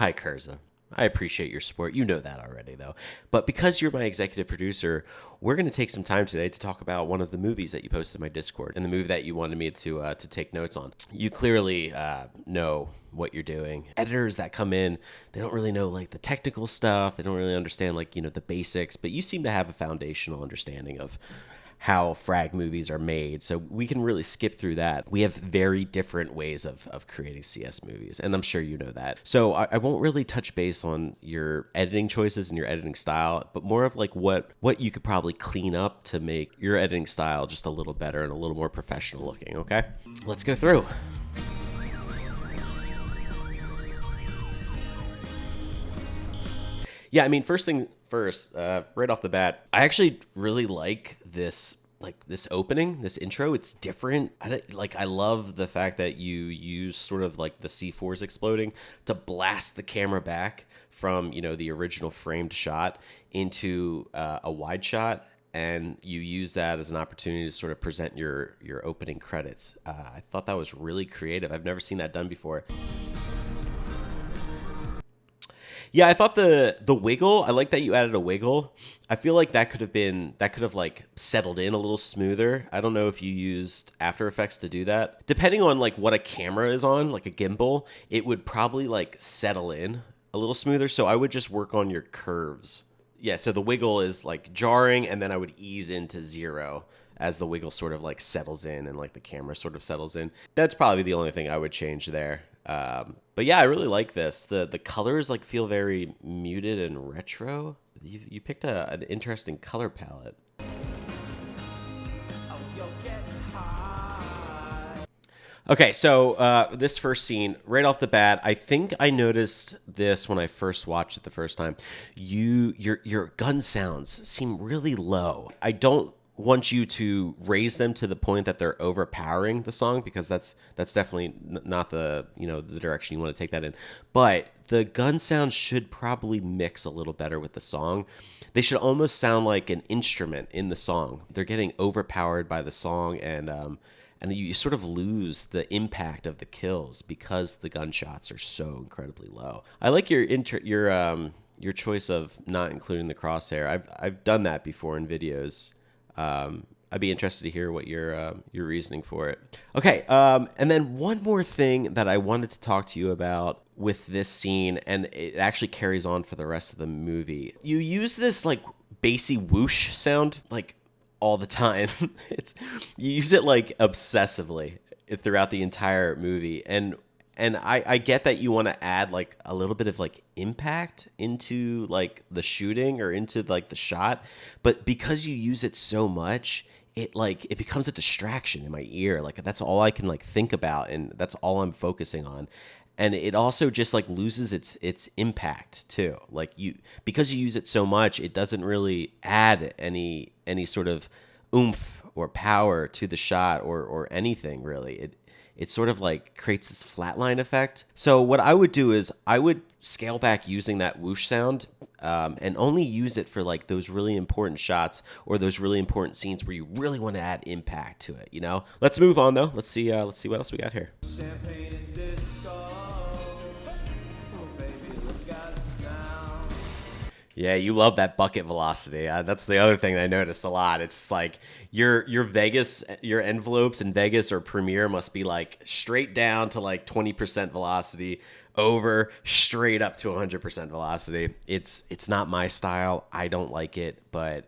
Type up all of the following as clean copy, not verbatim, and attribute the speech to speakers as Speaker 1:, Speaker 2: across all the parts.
Speaker 1: Hi, Kerza. I appreciate your support. You know that already, though. But because you're my executive producer, we're going to take some time today to talk about one of the movies that you posted in my Discord and the movie that you wanted me to take notes on. You clearly know what you're doing. Editors that come in, they don't really know like the technical stuff. They don't really understand like, the basics, but you seem to have a foundational understanding of how frag movies are made. So we can really skip through that. We have very different ways of creating CS movies, and I'm sure you know that. So I won't really touch base on your editing choices and your editing style, but more of like what you could probably clean up to make your editing style just a little better and a little more professional looking, okay? Let's go through. Yeah, I mean, first thing first, right off the bat, I actually really like this opening, this intro. It's different. I love the fact that you use sort of like the C4s exploding to blast the camera back from the original framed shot into a wide shot, and you use that as an opportunity to sort of present your opening credits. I thought that was really creative. I've never seen that done before. Yeah, I thought the wiggle, I like that you added a wiggle. I feel like that could have like settled in a little smoother. I don't know if you used After Effects to do that. Depending on like what a camera is on, like a gimbal, it would probably like settle in a little smoother. So I would just work on your curves. Yeah, so the wiggle is like jarring, and then I would ease into 0 as the wiggle sort of like settles in and like the camera sort of settles in. That's probably the only thing I would change there. But yeah, I really like this. The colors like feel very muted and retro. You picked an interesting color palette. Okay, so this first scene, right off the bat, I think I noticed this when I first watched it the first time. Your gun sounds seem really low. I don't want you to raise them to the point that they're overpowering the song, because that's definitely not the the direction you want to take that in. But the gun sounds should probably mix a little better with the song. They should almost sound like an instrument in the song. They're getting overpowered by the song, and you sort of lose the impact of the kills because the gunshots are so incredibly low. I like your choice of not including the crosshair. I've done that before in videos. I'd be interested to hear what your reasoning for it. Okay, and then one more thing that I wanted to talk to you about with this scene, and it actually carries on for the rest of the movie. You use this like bassy whoosh sound like all the time. You use it like obsessively throughout the entire movie, and I get that you want to add like a little bit of like impact into like the shooting or into like the shot, but because you use it so much, it becomes a distraction in my ear. Like that's all I can like think about, and that's all I'm focusing on. And it also just like loses its impact too. Like because you use it so much, it doesn't really add any sort of oomph or power to the shot or anything really. It sort of like creates this flatline effect. So what I would do is I would scale back using that whoosh sound, and only use it for like those really important shots or those really important scenes where you really want to add impact to it. Let's move on though. Let's see what else we got here. Champagne and disco. Yeah, you love that bucket velocity. That's the other thing I noticed a lot. It's like your envelopes in Vegas or Premiere must be like straight down to like 20% velocity, over straight up to 100% velocity. It's not my style. I don't like it, but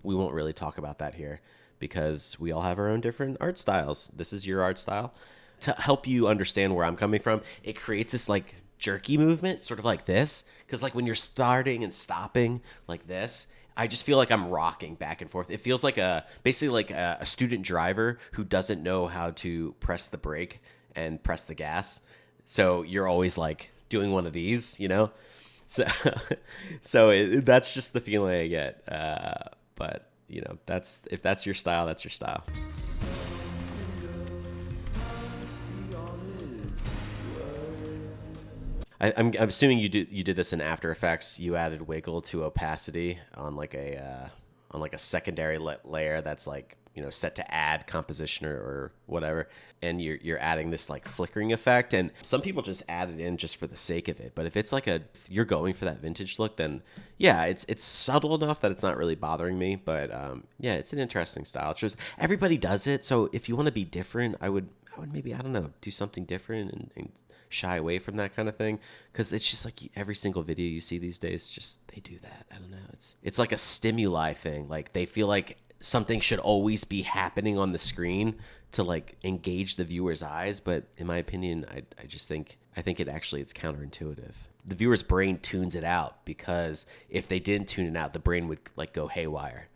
Speaker 1: we won't really talk about that here because we all have our own different art styles. This is your art style. To help you understand where I'm coming from, it creates this like jerky movement, sort of like this, because like when you're starting and stopping like this, I just feel like I'm rocking back and forth. It feels like basically like a student driver who doesn't know how to press the brake and press the gas, so you're always like doing one of these, so that's just the feeling I get. But if that's your style, that's your style. I'm assuming you did this in After Effects. You added wiggle to opacity on like a secondary layer that's like set to add composition or whatever, and you're adding this like flickering effect, and some people just add it in just for the sake of it. But if it's like you're going for that vintage look, then yeah, it's subtle enough that it's not really bothering me. But yeah, it's an interesting style. It's just everybody does it, so if you want to be different, I would maybe, I don't know, do something different and shy away from that kind of thing, because it's just like every single video you see these days, just they do that. I don't know, it's like a stimuli thing. Like they feel like something should always be happening on the screen to like engage the viewer's eyes, but in my opinion, I think it's counterintuitive. The viewer's brain tunes it out, because if they didn't tune it out, the brain would like go haywire.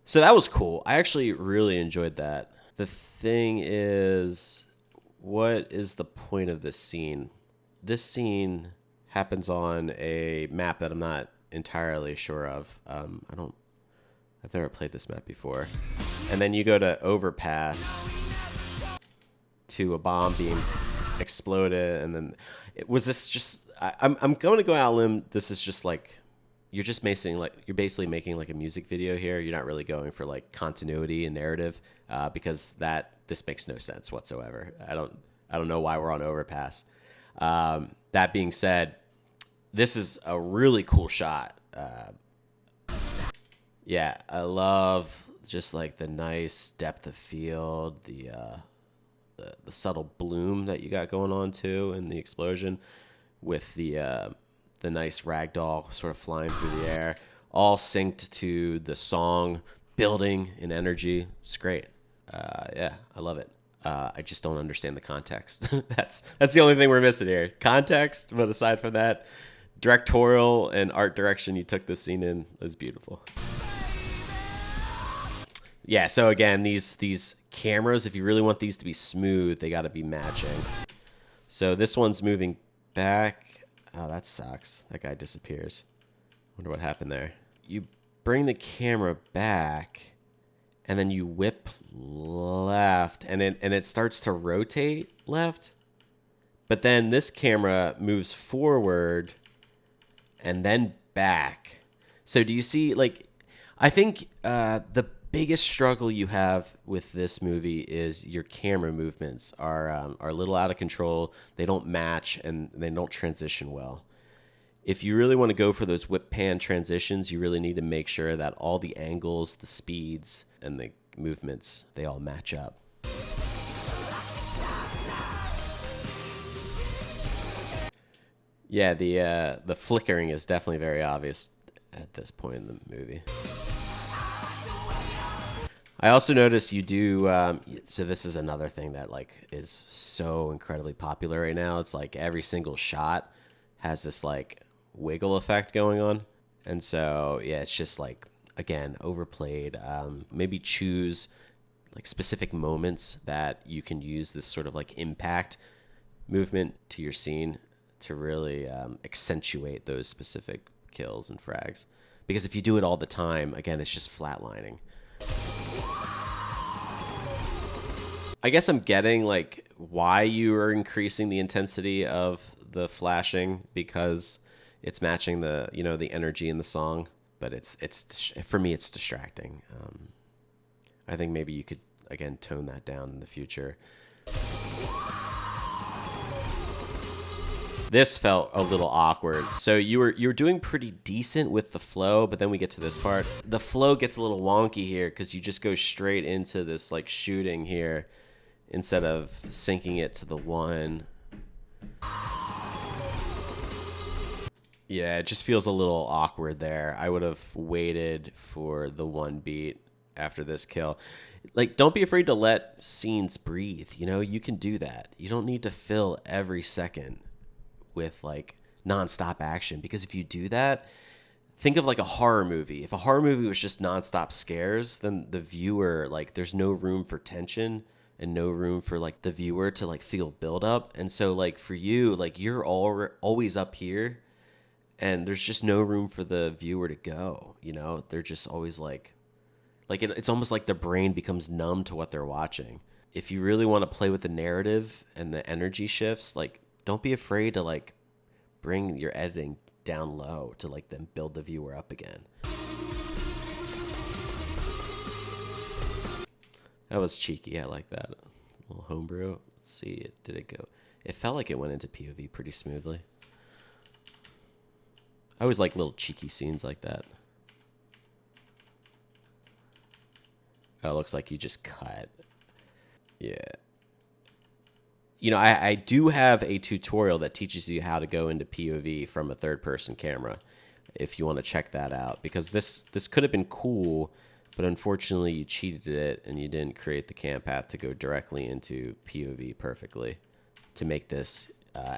Speaker 1: So that was cool. I actually really enjoyed that. The thing is, what is the point of this scene? This scene happens on a map that I'm not entirely sure of. I've never played this map before. And then you go to overpass to a bomb being exploded, and then was this just? I'm going to go out on a limb. This is just like you're basically making like a music video here. You're not really going for like continuity and narrative, because this makes no sense whatsoever. I don't know why we're on overpass. That being said, this is a really cool shot. Yeah, I love just like the nice depth of field, the subtle bloom that you got going on too, and the explosion with the nice ragdoll sort of flying through the air, all synced to the song, building in energy. It's great. Yeah, I love it. I just don't understand the context. That's the only thing we're missing here. Context, but aside from that, directorial and art direction you took this scene in is beautiful. Yeah, so again, these cameras, if you really want these to be smooth, they got to be matching. So this one's moving back. Oh, that sucks. That guy disappears. Wonder what happened there. You bring the camera back, and then you whip left, and it starts to rotate left. But then this camera moves forward and then back. So do you see, like, I think the biggest struggle you have with this movie is your camera movements are a little out of control. They don't match, and they don't transition well. If you really want to go for those whip pan transitions, you really need to make sure that all the angles, the speeds, and the movements, they all match up. Yeah, the flickering is definitely very obvious at this point in the movie. I also noticed you do, so this is another thing that like is so incredibly popular right now. It's like every single shot has this like wiggle effect going on. And so, yeah, it's just like, again, overplayed. Maybe choose like specific moments that you can use this sort of like impact movement to your scene to really accentuate those specific kills and frags. Because if you do it all the time, again, it's just flatlining. I guess I'm getting like why you are increasing the intensity of the flashing, because it's matching the the energy in the song, but it's for me it's distracting. I think maybe you could again tone that down in the future. This felt a little awkward. So you were doing pretty decent with the flow, but then we get to this part. The flow gets a little wonky here because you just go straight into this like shooting here instead of syncing it to the one. Yeah, it just feels a little awkward there. I would have waited for the one beat after this kill. Like, don't be afraid to let scenes breathe. You can do that. You don't need to fill every second with like nonstop action, because if you do that, think of like a horror movie. If a horror movie was just nonstop scares, then the viewer, like, there's no room for tension and no room for like the viewer to like feel build up. And so like for you, like you're always up here and there's just no room for the viewer to go. They're just always like it's almost like the brain becomes numb to what they're watching. If you really want to play with the narrative and the energy shifts, like, don't be afraid to like bring your editing down low to like then build the viewer up again. That was cheeky. I like that. A little homebrew. Let's see. Did it go? It felt like it went into POV pretty smoothly. I always like little cheeky scenes like that. Oh, it looks like you just cut. Yeah. You know, I do have a tutorial that teaches you how to go into POV from a third-person camera, if you want to check that out. Because this could have been cool, but unfortunately you cheated it and you didn't create the cam path to go directly into POV perfectly to make this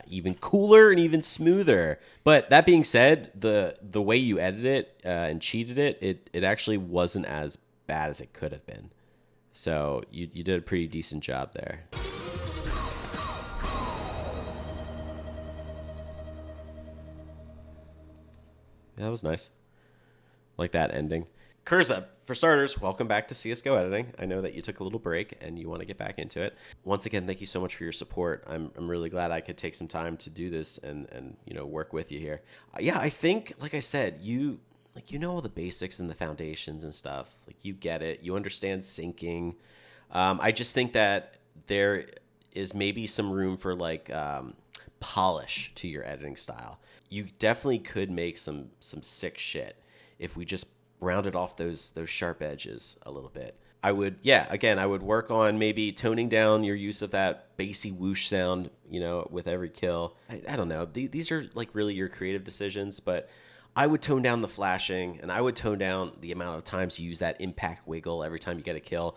Speaker 1: even cooler and even smoother. But that being said, the way you edited it and cheated it actually wasn't as bad as it could have been. So you did a pretty decent job there. That was nice. Like that ending. Kerza, for starters, welcome back to CSGO editing. I know that you took a little break and you want to get back into it. Once again, thank you so much for your support. I'm really glad I could take some time to do this and you know, work with you here. Yeah, I think, like I said, you know all the basics and the foundations and stuff. Like you get it. You understand syncing. I just think that there is maybe some room for like polish to your editing style. You definitely could make some sick shit if we just rounded off those sharp edges a little bit. I would, yeah, again, I would work on maybe toning down your use of that bassy whoosh sound, you know, with every kill. I don't know. These are like really your creative decisions, but I would tone down the flashing and I would tone down the amount of times you use that impact wiggle every time you get a kill.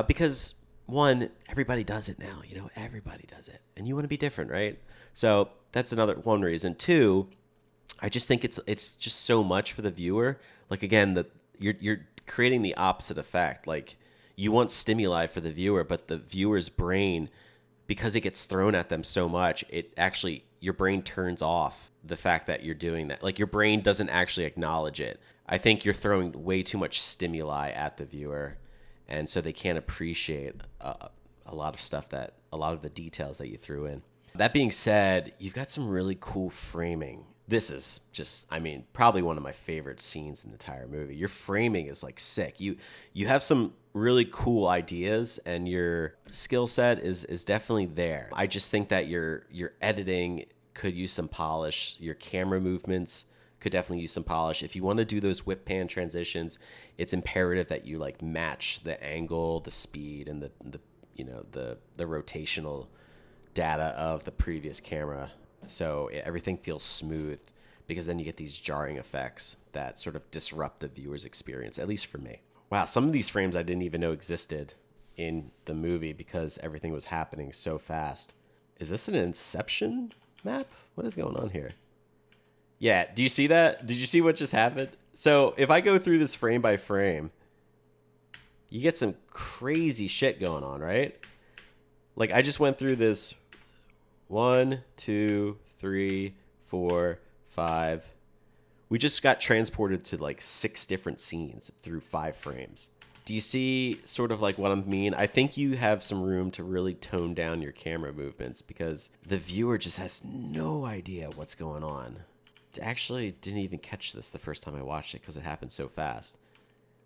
Speaker 1: Because one, everybody does it now, you know, everybody does it and you want to be different, right? So that's another one reason. Two, I just think it's just so much for the viewer. Like again, you're creating the opposite effect. Like you want stimuli for the viewer, but the viewer's brain, because it gets thrown at them so much, it actually, your brain turns off the fact that you're doing that. Like your brain doesn't actually acknowledge it. I think you're throwing way too much stimuli at the viewer, and so they can't appreciate a lot of stuff a lot of the details that you threw in. That being said, you've got some really cool framing. This is just, I mean, probably one of my favorite scenes in the entire movie. Your framing is like sick. You have some really cool ideas and your skill set is definitely there. I just think that your editing could use some polish. Your camera movements could definitely use some polish. If you want to do those whip pan transitions, it's imperative that you like match the angle, the speed, and the you know, the rotational data of the previous camera, so everything feels smooth, because then you get these jarring effects that sort of disrupt the viewer's experience, at least for me. Wow, some of these frames I didn't even know existed in the movie because everything was happening so fast. Is this an Inception map? What is going on here? Yeah, do you see that? Did you see what just happened? So if I go through this frame by frame, you get some crazy shit going on, right? Like I just went through this 1, 2, 3, 4, 5. We just got transported to like 6 different scenes through 5 frames. Do you see sort of like what I mean? I think you have some room to really tone down your camera movements because the viewer just has no idea what's going on. I actually didn't even catch this the first time I watched it because it happened so fast.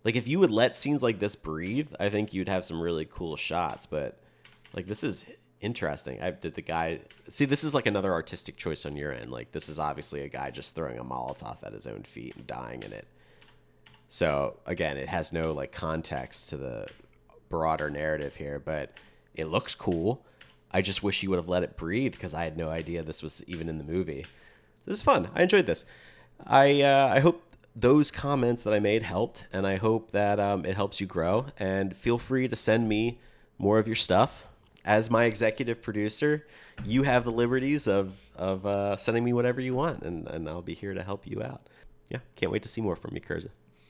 Speaker 1: Like if you would let scenes like this breathe, I think you'd have some really cool shots, but like this is interesting. Did the guy see? This is like another artistic choice on your end. Like this is obviously a guy just throwing a Molotov at his own feet and dying in it. So again, it has no like context to the broader narrative here, but it looks cool. I just wish you would have let it breathe because I had no idea this was even in the movie. This is fun. I enjoyed this. I hope those comments that I made helped, and I hope that it helps you grow. And feel free to send me more of your stuff. As my executive producer, you have the liberties of sending me whatever you want, and I'll be here to help you out. Yeah, can't wait to see more from you, Kerza.